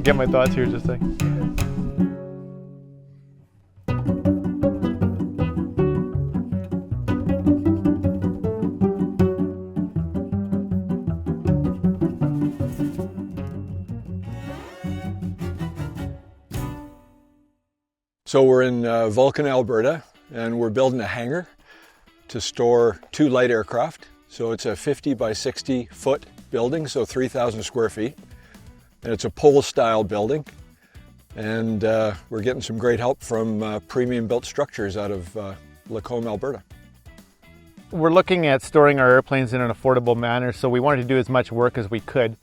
Get my thoughts here just a second. So we're in Vulcan, Alberta, and we're building a hangar to store 2 light aircraft. So it's a 50 by 60 foot building, so 3,000 square feet. And it's a pole-style building. And we're getting some great help from Premium Built Structures out of Lacombe, Alberta. We're looking at storing our airplanes in an affordable manner, so we wanted to do as much work as we could.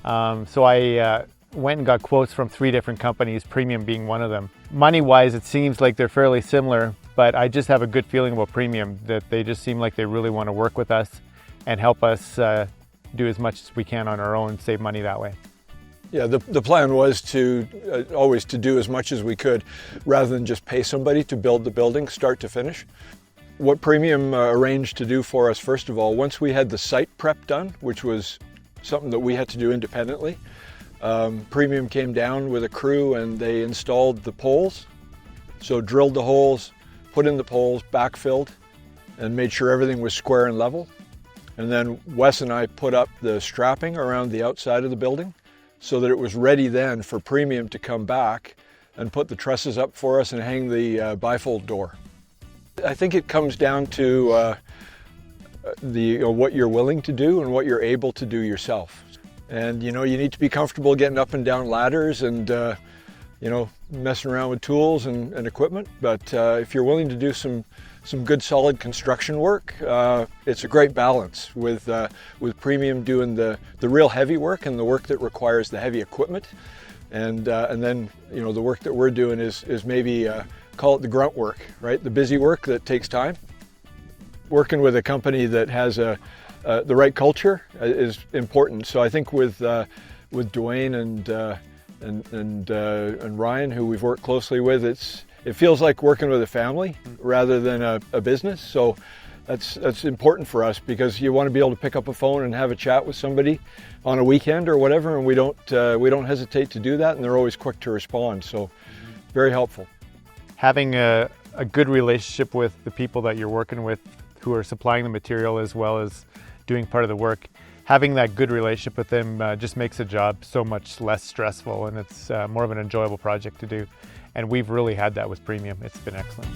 So I went and got quotes from 3 different companies, Premium being one of them. Money-wise, it seems like they're fairly similar, but I just have a good feeling about Premium, that they just seem like they really want to work with us and help us do as much as we can on our own, save money that way. Yeah, the plan was to always to do as much as we could rather than just pay somebody to build the building start to finish. What Premium arranged to do for us, first of all, once we had the site prep done, which was something that we had to do independently, Premium came down with a crew and they installed the poles. So drilled the holes, put in the poles, backfilled, and made sure everything was square and level. And then Wes and I put up the strapping around the outside of the building so that it was ready then for Premium to come back and put the trusses up for us and hang the bifold door. I think it comes down to what you're willing to do and what you're able to do yourself. And you need to be comfortable getting up and down ladders and messing around with tools and equipment. But if you're willing to do some good solid construction work, it's a great balance with Premium doing the real heavy work and the work that requires the heavy equipment. And then the work that we're doing is maybe call it the grunt work, right? The busy work that takes time. Working with a company that has the right culture is important. So I think with Dwayne and Ryan, who we've worked closely with, it feels like working with a family rather than a business. So that's important for us because you want to be able to pick up a phone and have a chat with somebody on a weekend or whatever, and we don't hesitate to do that, and they're always quick to respond. So very helpful. Having a good relationship with the people that you're working with who are supplying the material as well as doing part of the work, having that good relationship with them just makes the job so much less stressful, and it's more of an enjoyable project to do. And we've really had that with Premium. It's been excellent.